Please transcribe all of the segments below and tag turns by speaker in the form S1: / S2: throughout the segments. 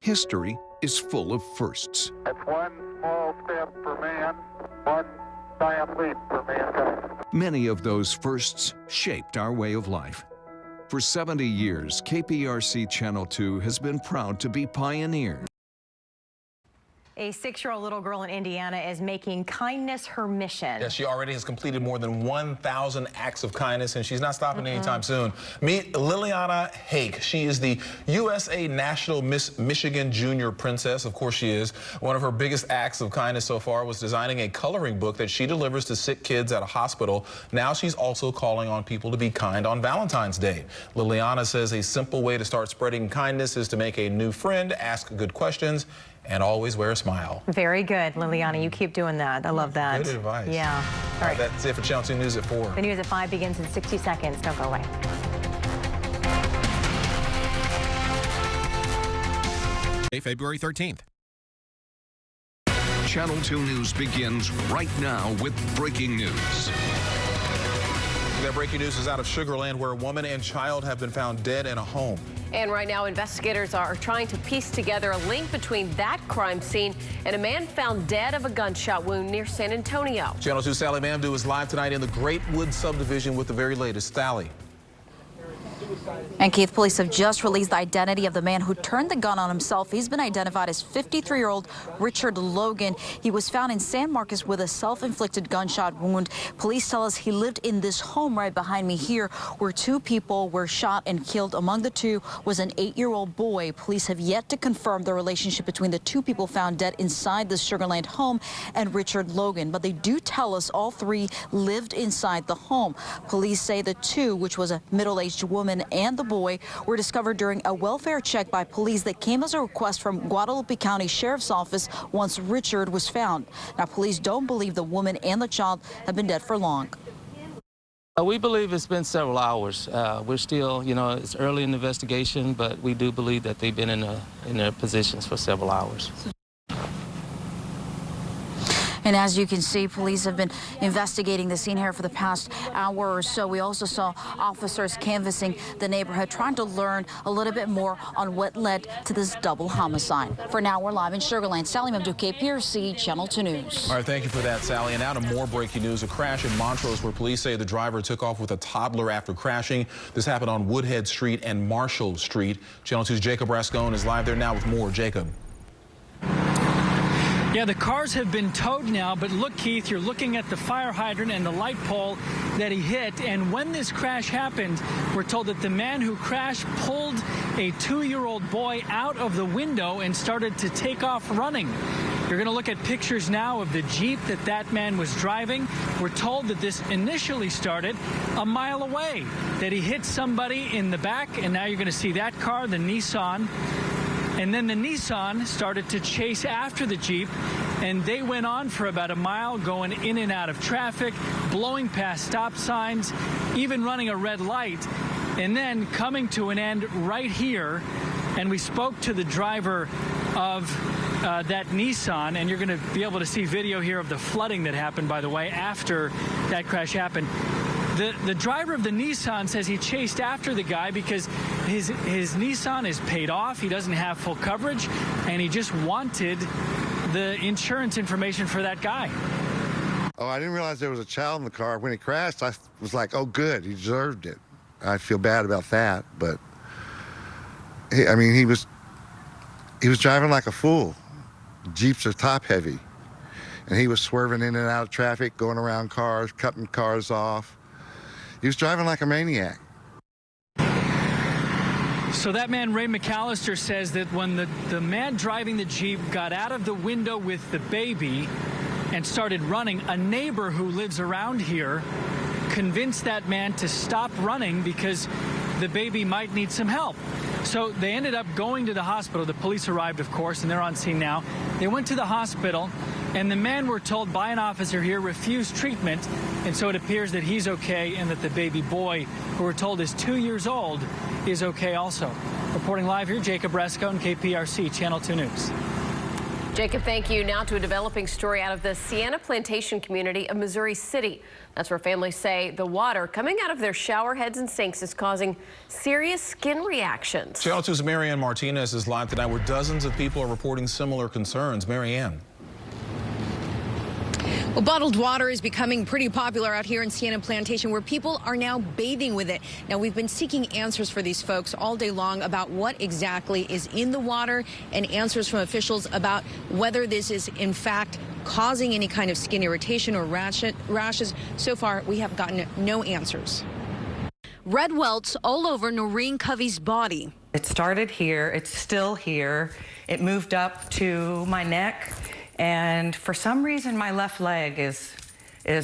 S1: History is full of firsts.
S2: It's one small step for man, one giant leap for mankind.
S1: Many of those firsts shaped our way of life. For 70 years, KPRC Channel 2 has been proud to be pioneers.
S3: A 6-year-old little girl in Indiana is making kindness her mission.
S4: Yes, she already has completed more than 1,000 acts of kindness, and she's not stopping anytime soon. Meet Liliana Hake. She is the USA National Miss Michigan Junior Princess. Of course she is. One of her biggest acts of kindness so far was designing a coloring book that she delivers to sick kids at a hospital. Now she's also calling on people to be kind on Valentine's Day. Liliana says a simple way to start spreading kindness is to make a new friend, ask good questions, and always wear a smile.
S3: Very good, Liliana. You keep doing that. I love that.
S4: Good advice.
S3: Yeah. All right.
S4: That's it for Channel 2 News at 4.
S3: The news at 5 begins in 60 seconds. Don't go away.
S5: February 13th.
S1: Channel 2 News begins right now with breaking news.
S4: That breaking news is out of Sugar Land, where a woman and child have been found dead in a home.
S6: And right now, investigators are trying to piece together a link between that crime scene and a man found dead of a gunshot wound near San Antonio.
S4: Channel 2 Sally Mamdou is live tonight in the Great Wood subdivision with the very latest. Sally.
S7: And Keith, police have just released the identity of the man who turned the gun on himself. He's been identified as 53-year-old Richard Logan. He was found in San Marcos with a self-inflicted gunshot wound. Police tell us he lived in this home right behind me here, where 2 people were shot and killed. Among the 2 was an 8-year-old boy. Police have yet to confirm the relationship between the 2 people found dead inside the Sugar Land home and Richard Logan, but they do tell us all 3 lived inside the home. Police say the 2, which was a middle-aged woman and the boy, were discovered during a welfare check by police that came as a request from Guadalupe County Sheriff's Office once Richard was found. Now, police don't believe the woman and the child have been dead for long.
S8: We believe it's been several hours. We're still, it's early in the investigation, but we do believe that they've been in their positions for several hours.
S7: And as you can see, police have been investigating the scene here for the past hour or so. We also saw officers canvassing the neighborhood, trying to learn a little bit more on what led to this double homicide. For now, we're live in Sugar Land. Sally Mamdou, KPRC, Channel 2 News.
S4: All right, thank you for that, Sally. And now to more breaking news. A crash in Montrose where police say the driver took off with a toddler after crashing. This happened on Woodhead Street and Marshall Street. Channel 2's Jacob Rascone is live there now with more. Jacob.
S9: Yeah, the cars have been towed now, but look, Keith, you're looking at the fire hydrant and the light pole that he hit. And when this crash happened, we're told that the man who crashed pulled a 2-year-old boy out of the window and started to take off running. You're going to look at pictures now of the Jeep that man was driving. We're told that this initially started a mile away, that he hit somebody in the back, and now you're going to see that car, the Nissan. And then the Nissan started to chase after the Jeep, and they went on for about a mile, going in and out of traffic, blowing past stop signs, even running a red light, and then coming to an end right here. And we spoke to the driver of that Nissan, and you're going to be able to see video here of the flooding that happened, by the way, after that crash happened. The driver of the Nissan says he chased after the guy because his Nissan is paid off. He doesn't have full coverage, and he just wanted the insurance information for that guy.
S10: Oh, I didn't realize there was a child in the car. When he crashed, I was like, oh, good, he deserved it. I feel bad about that, but he was driving like a fool. Jeeps are top heavy, and he was swerving in and out of traffic, going around cars, cutting cars off. He was driving like a maniac.
S9: So that man, Ray McAllister, says that when the man driving the Jeep got out of the window with the baby and started running, a neighbor who lives around here convinced that man to stop running because the baby might need some help. So they ended up going to the hospital. The police arrived, of course, and they're on scene now. They went to the hospital, and the man, we're told by an officer here, refused treatment. And so it appears that he's okay and that the baby boy, who we're told is 2 years old, is okay also. Reporting live here, Jacob Rascone, KPRC, Channel 2 News.
S6: Jacob, thank you. Now to a developing story out of the Sienna Plantation community of Missouri City. That's where families say the water coming out of their shower heads and sinks is causing serious skin reactions.
S4: Channel 2's Marianne Martinez is live tonight where dozens of people are reporting similar concerns. Marianne.
S11: Well, bottled water is becoming pretty popular out here in Sienna Plantation, where people are now bathing with it. Now, we've been seeking answers for these folks all day long about what exactly is in the water and answers from officials about whether this is, in fact, causing any kind of skin irritation or rashes. So far, we have gotten no answers. Red welts all over Noreen Covey's body.
S12: It started here. It's still here. It moved up to my neck. And for some reason, my left leg is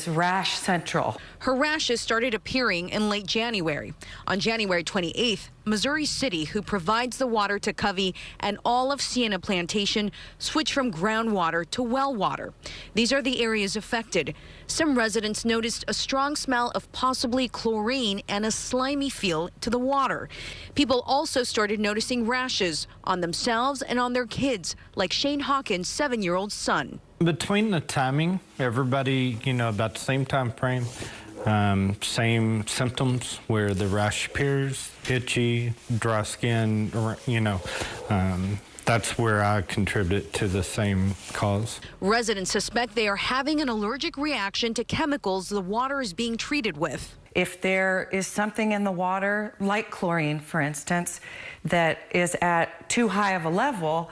S12: rash central.
S11: Her rashes started appearing in late January. On January 28th, Missouri City, who provides the water to Covey and all of Sienna Plantation, switched from groundwater to well water. These are the areas affected. Some residents noticed a strong smell of possibly chlorine and a slimy feel to the water. People also started noticing rashes on themselves and on their kids, like Shane Hawkins' 7-year-old son.
S13: Between the timing, everybody, about the same time frame, same symptoms where the rash appears, itchy, dry skin, that's where I contribute to the same cause.
S11: Residents suspect they are having an allergic reaction to chemicals the water is being treated with.
S12: If there is something in the water, like chlorine, for instance, that is at too high of a level,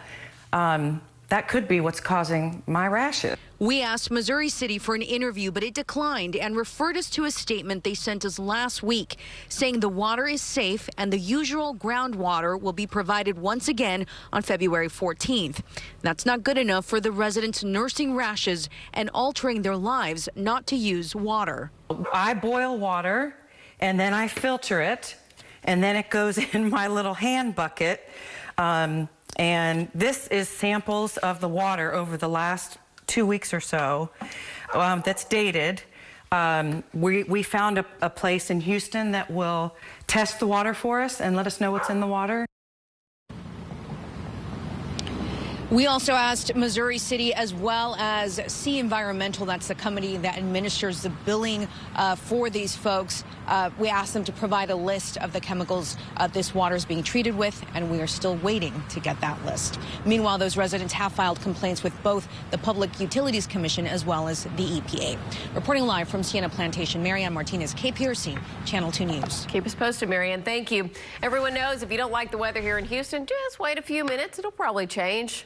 S12: that could be what's causing my rashes.
S11: We asked Missouri City for an interview, but it declined and referred us to a statement they sent us last week, saying the water is safe and the usual groundwater will be provided once again on February 14th. That's not good enough for the residents nursing rashes and altering their lives not to use water.
S12: I boil water and then I filter it and then it goes in my little hand bucket. And this is samples of the water over the last 2 weeks or so that's dated. We found a place in Houston that will test the water for us and let us know what's in the water.
S11: We also asked Missouri City as well as Sea Environmental, that's the company that administers the billing for these folks. We asked them to provide a list of the chemicals this water is being treated with, and we are still waiting to get that list. Meanwhile, those residents have filed complaints with both the Public Utilities Commission as well as the EPA. Reporting live from Sienna Plantation, Marianne Martinez, KPRC, Channel 2 News.
S6: Keep us posted, Marianne. Thank you. Everyone knows if you don't like the weather here in Houston, just wait a few minutes. It'll probably change.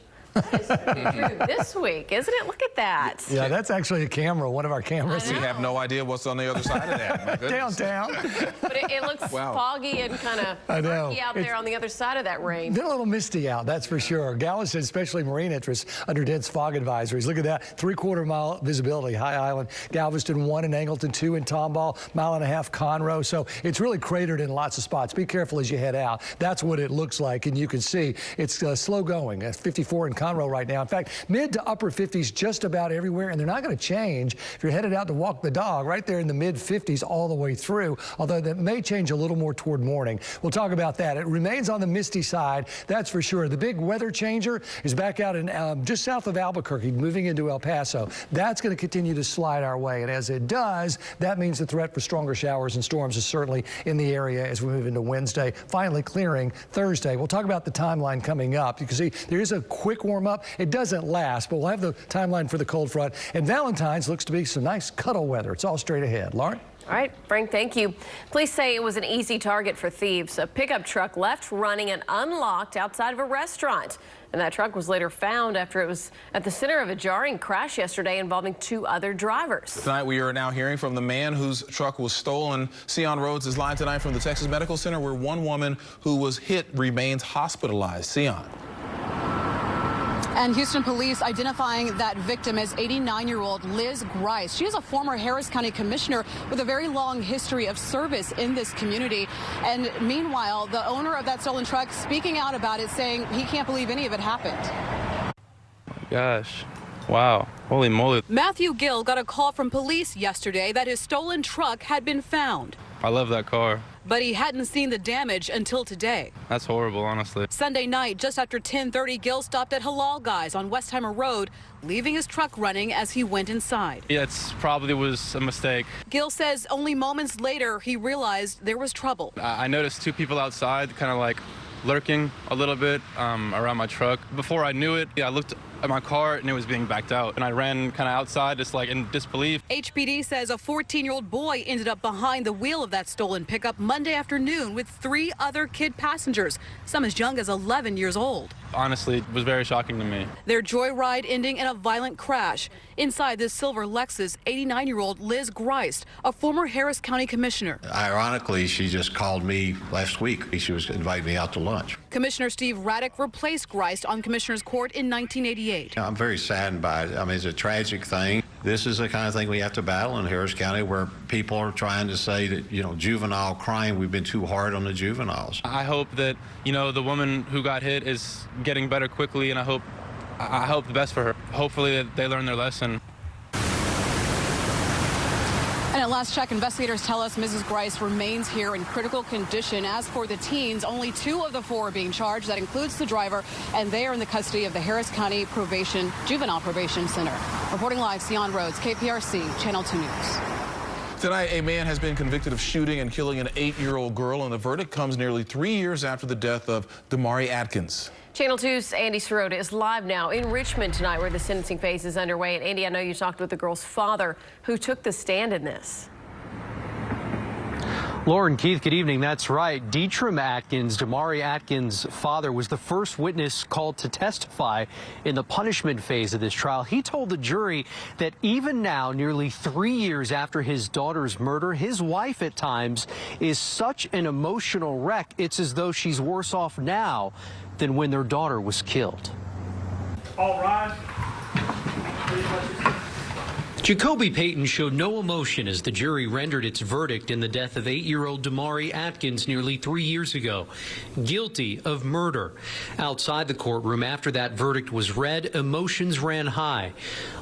S6: This week, isn't it? Look at that.
S14: Yeah, that's actually a camera, one of our cameras.
S4: We have no idea what's on the other side of that. My goodness.
S14: Downtown.
S6: But it looks foggy and kind of murky out there on the other side of that rain.
S14: Been a little misty out, that's for sure. Galveston, especially marine interests, under dense fog advisories. Look at that, 3/4 mile visibility. High Island, Galveston 1 in Angleton, 2 in Tomball, 1.5 miles Conroe. So it's really cratered in lots of spots. Be careful as you head out. That's what it looks like, and you can see it's slow going. At 54 in Conroe right now. In fact, mid to upper 50s just about everywhere, and they're not going to change if you're headed out to walk the dog. Right there in the mid 50s all the way through, although that may change a little more toward morning. We'll talk about that. It remains on the misty side, that's for sure. The big weather changer is back out in just south of Albuquerque, moving into El Paso. That's going to continue to slide our way, and as it does, that means the threat for stronger showers and storms is certainly in the area as we move into Wednesday, finally clearing Thursday. We'll talk about the timeline coming up. You can see there is a quick warm-up. It doesn't last, but we'll have the timeline for the cold front. And Valentine's looks to be some nice cuddle weather. It's all straight ahead. Lauren?
S6: All right, Frank, thank you. Police say it was an easy target for thieves. A pickup truck left running and unlocked outside of a restaurant. And that truck was later found after it was at the center of a jarring crash yesterday involving 2 other drivers.
S4: Tonight, we are now hearing from the man whose truck was stolen. Sion Rhodes is live tonight from the Texas Medical Center, where one woman who was hit remains hospitalized. Sion.
S15: And Houston police identifying that victim as 89-year-old Liz Grice. She is a former Harris County commissioner with a very long history of service in this community. And meanwhile, the owner of that stolen truck speaking out about it, saying he can't believe any of it happened.
S8: Gosh. Wow. Holy moly.
S15: Matthew Gill got a call from police yesterday that his stolen truck had been found.
S8: I love that car.
S15: but he hadn't seen the damage until today.
S8: That's horrible, honestly.
S15: Sunday night, just after 10:30, Gil stopped at Halal Guys on Westheimer Road, leaving his truck running as he went inside.
S8: Yeah, it's probably was a mistake.
S15: Gil says only moments later he realized there was trouble.
S8: I noticed two people outside kind of like lurking a little bit around my truck. Before I knew it, I looked at my car and it was being backed out. And I ran kind of outside just like in disbelief.
S15: HPD says a 14-year-old boy ended up behind the wheel of that stolen pickup Monday afternoon with 3 other kid passengers, some as young as 11 years old.
S8: Honestly, it was very shocking to me.
S15: Their joyride ending in a violent crash. Inside this silver Lexus, 89-year-old Liz Grice, a former Harris County commissioner.
S16: Ironically, she just called me last week. She was inviting me out to lunch.
S15: Commissioner Steve Raddick replaced Grice on Commissioner's Court in 1988.
S16: I'm very saddened by it. I mean, it's a tragic thing. This is the kind of thing we have to battle in Harris County, where people are trying to say that, juvenile crime, we've been too hard on the juveniles.
S8: I hope that, the woman who got hit is getting better quickly, and I hope the best for her. Hopefully that they learn their lesson.
S15: And at last check, investigators tell us Mrs. Grice remains here in critical condition. As for the teens, only 2 of the 4 are being charged. That includes the driver, and they are in the custody of the Harris County Juvenile Probation Center. Reporting live, Sion Rhodes, KPRC, Channel 2 News.
S4: Tonight, a man has been convicted of shooting and killing an 8-year-old girl, and the verdict comes nearly 3 years after the death of Damari Atkins.
S6: Channel 2's Andy Sirota is live now in Richmond tonight, where the sentencing phase is underway. And Andy, I know you talked with the girl's father, who took the stand in this.
S17: Lauren, Keith, good evening. That's right. Deetram Atkins, Damari Atkins' father, was the first witness called to testify in the punishment phase of this trial. He told the jury that even now, nearly 3 years after his daughter's murder, his wife at times is such an emotional wreck, it's as though she's worse off now than when their daughter was killed.
S9: All rise.
S17: Jacoby Payton showed no emotion as the jury rendered its verdict in the death of 8-year-old Damari Atkins nearly 3 years ago, guilty of murder. Outside the courtroom after that verdict was read, emotions ran high.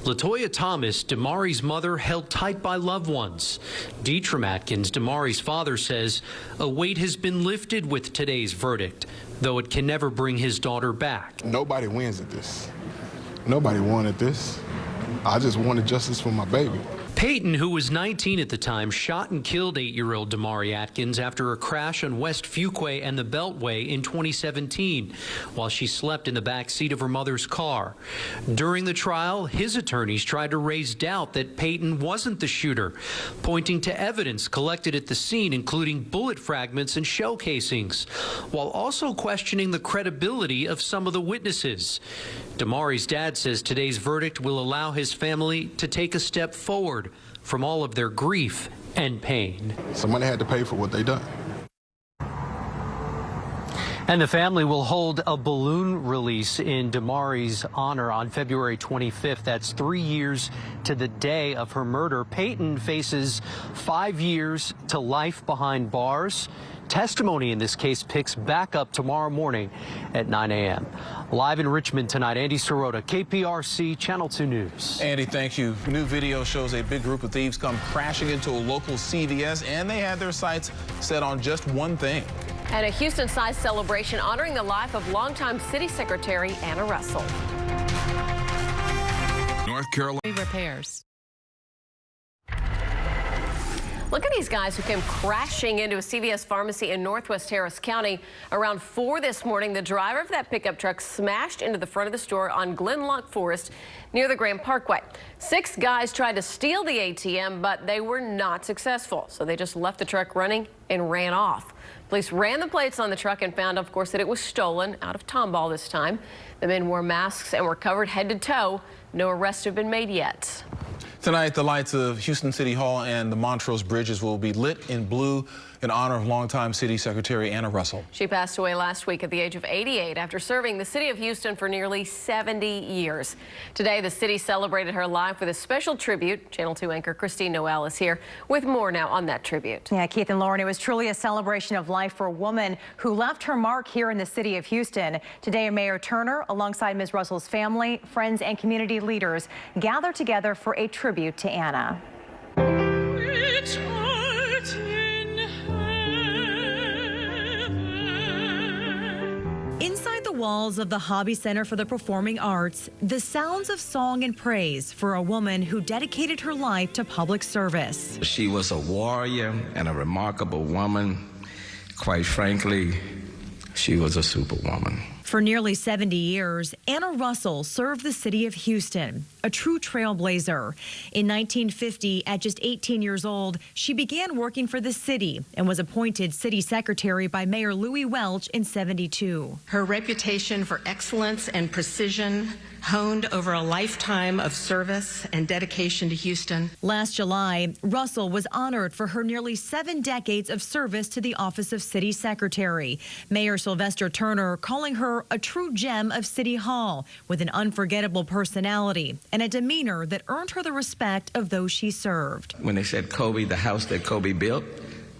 S17: Latoya Thomas, Damari's mother, held tight by loved ones. Deetram Atkins, Damari's father, says a weight has been lifted with today's verdict, though it can never bring his daughter back.
S18: Nobody wins at this. Nobody won at this. I just wanted justice for my baby.
S17: Payton, who was 19 at the time, shot and killed 8-year-old Damari Atkins after a crash on West Fuquay and the Beltway in 2017 while she slept in the back seat of her mother's car. During the trial, his attorneys tried to raise doubt that Payton wasn't the shooter, pointing to evidence collected at the scene, including bullet fragments and shell casings, while also questioning the credibility of some of the witnesses. Damari's dad says today's verdict will allow his family to take a step forward from all of their grief and pain.
S18: Somebody had to pay for what they done.
S17: And the family will hold a balloon release in Damari's honor on February 25th. That's 3 years to the day of her murder. Payton faces 5 years to life behind bars. Testimony in this case picks back up tomorrow morning at 9 a.m. Live in Richmond tonight, Andy Sirota, KPRC, Channel 2 News.
S4: Andy, thank you. New video shows a big group of thieves come crashing into a local CVS, and they had their sights set on just one thing.
S6: And a Houston-sized celebration honoring the life of longtime City Secretary Anna Russell.
S1: North Carolina
S19: repairs.
S6: Look at these guys who came crashing into a CVS pharmacy in Northwest Harris County. Around 4 this morning, the driver of that pickup truck smashed into the front of the store on Glenlock Forest near the Grand Parkway. 6 guys tried to steal the ATM, but they were not successful. So they just left the truck running and ran off. Police ran the plates on the truck and found, of course, that it was stolen out of Tomball this time. The men wore masks and were covered head to toe. No arrests have been made yet.
S4: Tonight, the lights of Houston City Hall and the Montrose bridges will be lit in blue in honor of longtime City Secretary Anna Russell.
S6: She passed away last week at the age of 88 after serving the city of Houston for nearly 70 years. Today, the city celebrated her life with a special tribute. Channel 2 anchor Christine Noel is here with more now on that tribute.
S3: Yeah, Keith and Lauren, it was truly a celebration of life for a woman who left her mark here in the city of Houston. Today, Mayor Turner, alongside Ms. Russell's family, friends, and community leaders, gathered together for a tribute to Anna.
S19: Which art in heaven,
S3: walls of the Hobby Center for the Performing Arts, the sounds of song and praise for a woman who dedicated her life to public service.
S19: She was a warrior and a remarkable woman. Quite frankly, she was a superwoman.
S3: For nearly 70 years, Anna Russell served the city of Houston, a true trailblazer. In 1950, at just 18 years old, she began working for the city and was appointed city secretary by Mayor Louis Welch in 72.
S20: Her reputation for excellence and precision honed over a lifetime of service and dedication to Houston.
S3: Last July, Russell was honored for her nearly 7 decades of service to the office of city secretary. Mayor Sylvester Turner calling her a true gem of City Hall with an unforgettable personality and a demeanor that earned her the respect of those she served.
S19: When they said Kobe, the house that Kobe built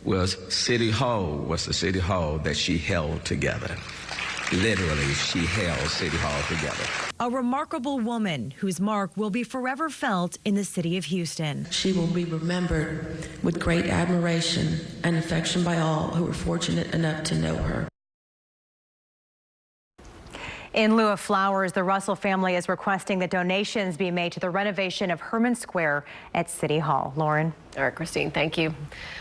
S19: was City Hall, was the City Hall that she held together. Literally, she held City Hall together.
S3: A remarkable woman whose mark will be forever felt in the city of Houston.
S21: She will be remembered with great admiration and affection by all who were fortunate enough to know her.
S3: In lieu of flowers, the Russell family is requesting that donations be made to the renovation of Herman Square at City Hall. Lauren.
S6: All right, Christine, thank you.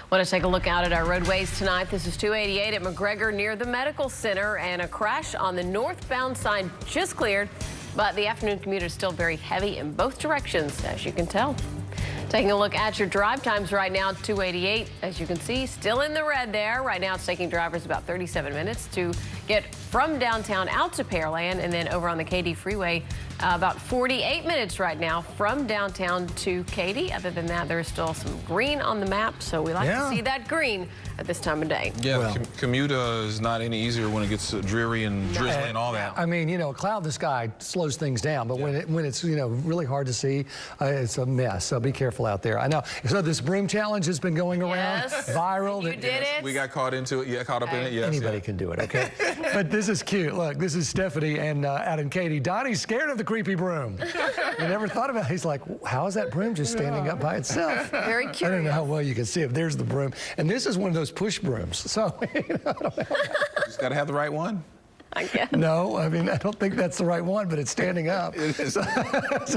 S6: Want to take a look out at our roadways tonight. This is 288 at McGregor near the Medical Center, and a crash on the northbound side just cleared, but the afternoon commute is still very heavy in both directions, as you can tell. Taking a look at your drive times right now, 288, as you can see, still in the red there. Right now, it's taking drivers about 37 minutes to get from downtown out to Pearland, and then over on the Katy Freeway, about 48 minutes right now from downtown to Katy. Other than that, there's still some green on the map, so we like to see that green at this time of day.
S4: Yeah, well, commute is not any easier when it gets dreary and drizzly and all that.
S14: I mean, you know, a cloud in the sky slows things down, but when it's, you know, really hard to see, it's a mess. So be careful out there. I know. So this broom challenge has been going around, viral.
S6: You did it.
S4: We got caught into it. Yeah, caught up in it. Yes.
S14: Anybody can do it. Okay. But this is cute. Look, this is Stephanie and out in Katy. Donnie's scared of the creepy broom. You never thought about it. He's like, how is that broom just standing up by itself?
S6: Very curious.
S14: I don't know how well you can see it. There's the broom. And this is one of those push brooms. So, you know,
S4: just got to have the right one.
S6: I guess.
S14: No, I mean, I don't think that's the right one, but it's standing up. So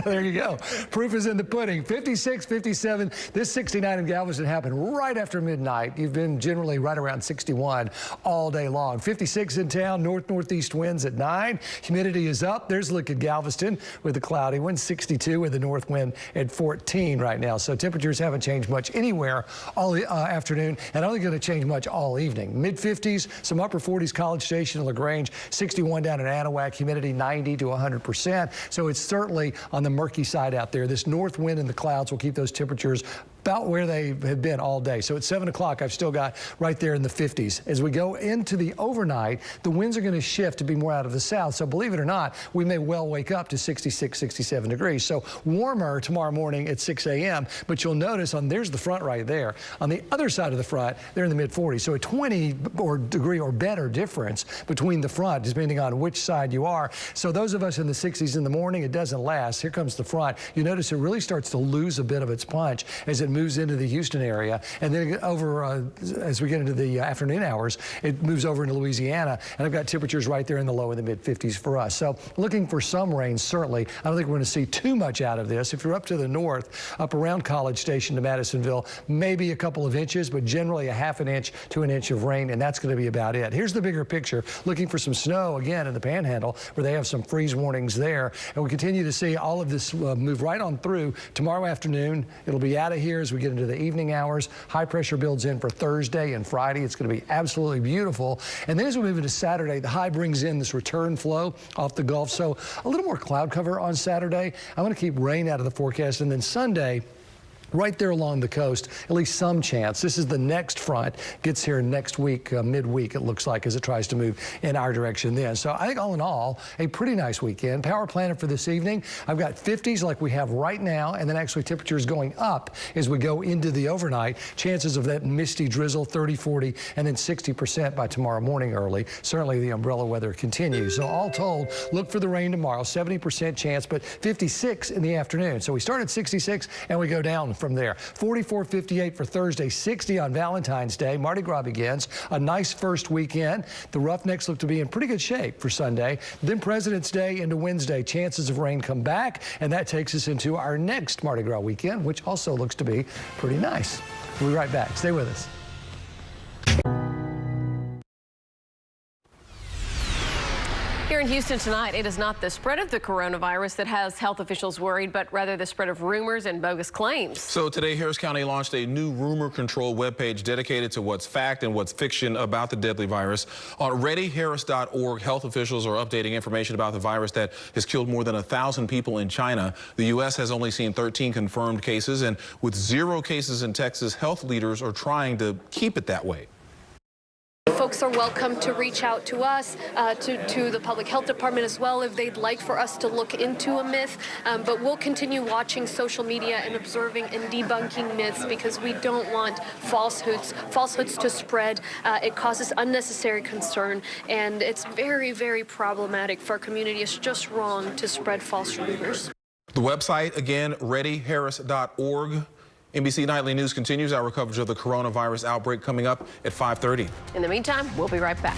S14: there you go. Proof is in the pudding. 56, 57. This 69 in Galveston happened right after midnight. You've been generally right around 61 all day long. 56 in town, northeast winds at 9. Humidity is up. There's a look at Galveston with the cloudy wind, 62 with the north wind at 14 right now. So temperatures haven't changed much anywhere all afternoon and only going to change much all evening. Mid-50s, some upper 40s, College Station and LaGrange. 61 down in Anahuac, humidity 90 to 100%. So it's certainly on the murky side out there. This north wind and the clouds will keep those temperatures about where they have been all day. So at 7 o'clock, I've still got right there in the 50s. As we go into the overnight, the winds are going to shift to be more out of the south. So believe it or not, we may well wake up to 66, 67 degrees. So warmer tomorrow morning at 6 a.m. But you'll notice there's the front right there. On the other side of the front, they're in the mid 40s. So a 20 degree or better difference between the front, depending on which side you are. So those of us in the 60s in the morning, it doesn't last. Here comes the front. You notice it really starts to lose a bit of its punch as it moves into the Houston area, and then over as we get into the afternoon hours, it moves over into Louisiana, and I've got temperatures right there in the low and the mid 50s for us. So looking for some rain, certainly. I don't think we're going to see too much out of this. If you're up to the north, up around College Station to Madisonville, maybe a couple of inches, but generally a half an inch to an inch of rain, and that's going to be about it. Here's the bigger picture. Looking for some snow again in the Panhandle, where they have some freeze warnings there, and we continue to see all of this move right on through tomorrow afternoon. It'll be out of here as we get into the evening hours. High pressure builds in for Thursday and Friday. It's going to be absolutely beautiful. And then as we move into Saturday, the high brings in this return flow off the Gulf. So a little more cloud cover on Saturday. I'm going to keep rain out of the forecast. And then Sunday, right there along the coast, at least some chance. This is the next front. Gets here next week, midweek, it looks like, as it tries to move in our direction then. So I think all in all, a pretty nice weekend. Power planted for this evening. I've got 50s like we have right now, and then actually temperatures going up as we go into the overnight. Chances of that misty drizzle, 30, 40, and then 60% by tomorrow morning early. Certainly the umbrella weather continues. So all told, look for the rain tomorrow, 70% chance, but 56 in the afternoon. So we start at 66 and we go down from there. 44-58 for Thursday, 60 on Valentine's Day. Mardi Gras begins. A nice first weekend. The Roughnecks look to be in pretty good shape for Sunday. Then President's Day into Wednesday. Chances of rain come back, and that takes us into our next Mardi Gras weekend, which also looks to be pretty nice. We'll be right back. Stay with us.
S6: Here in Houston tonight, it is not the spread of the coronavirus that has health officials worried, but rather the spread of rumors and bogus claims.
S4: So today, Harris County launched a new rumor control webpage dedicated to what's fact and what's fiction about the deadly virus. On readyharris.org, health officials are updating information about the virus that has killed more than 1,000 people in China. The U.S. has only seen 13 confirmed cases, and with 0 cases in Texas, health leaders are trying to keep it that way.
S2: Folks are welcome to reach out to us, to the public health department as well, if they'd like for us to look into a myth. But we'll continue watching social media and observing and debunking myths, because we don't want falsehoods to spread. It causes unnecessary concern, and it's very, very problematic for our community. It's just wrong to spread false rumors.
S4: The website, again, readyharris.org. NBC Nightly News continues our coverage of the coronavirus outbreak coming up at 5:30.
S6: In the meantime, we'll be right back.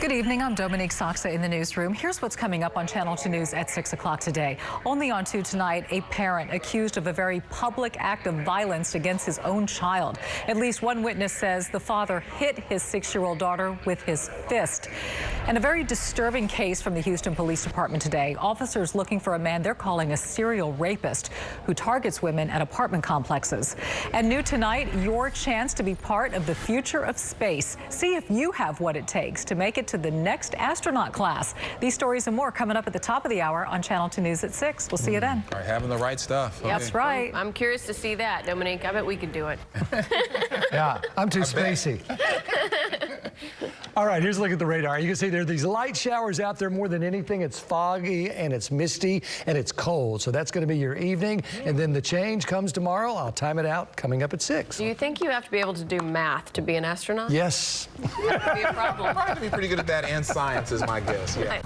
S22: Good evening. I'm Dominique Saxa in the newsroom. Here's what's coming up on Channel 2 News at 6 o'clock today. Only on 2 tonight, a parent accused of a very public act of violence against his own child. At least one witness says the father hit his 6-year-old daughter with his fist. And a very disturbing case from the Houston Police Department today. Officers looking for a man they're calling a serial rapist who targets women at apartment complexes. And new tonight, your chance to be part of the future of space. See if you have what it takes to make it to the next astronaut class. These stories and more coming up at the top of the hour on Channel 2 News at 6. We'll see you then.
S4: All right, having the right stuff.
S6: Okay. That's right. I'm curious to see that, Dominique. I bet we could do it.
S14: Yeah, I'm too spacey. All right, here's a look at the radar. You can see there are these light showers out there. More than anything, it's foggy and it's misty and it's cold. So that's going to be your evening. And then the change comes tomorrow. I'll time it out coming up at 6.
S6: Do you think you have to be able to do math to be an astronaut?
S14: Yes.
S6: That would be a problem.
S4: Probably be pretty good at that, and science is my guess. Yeah.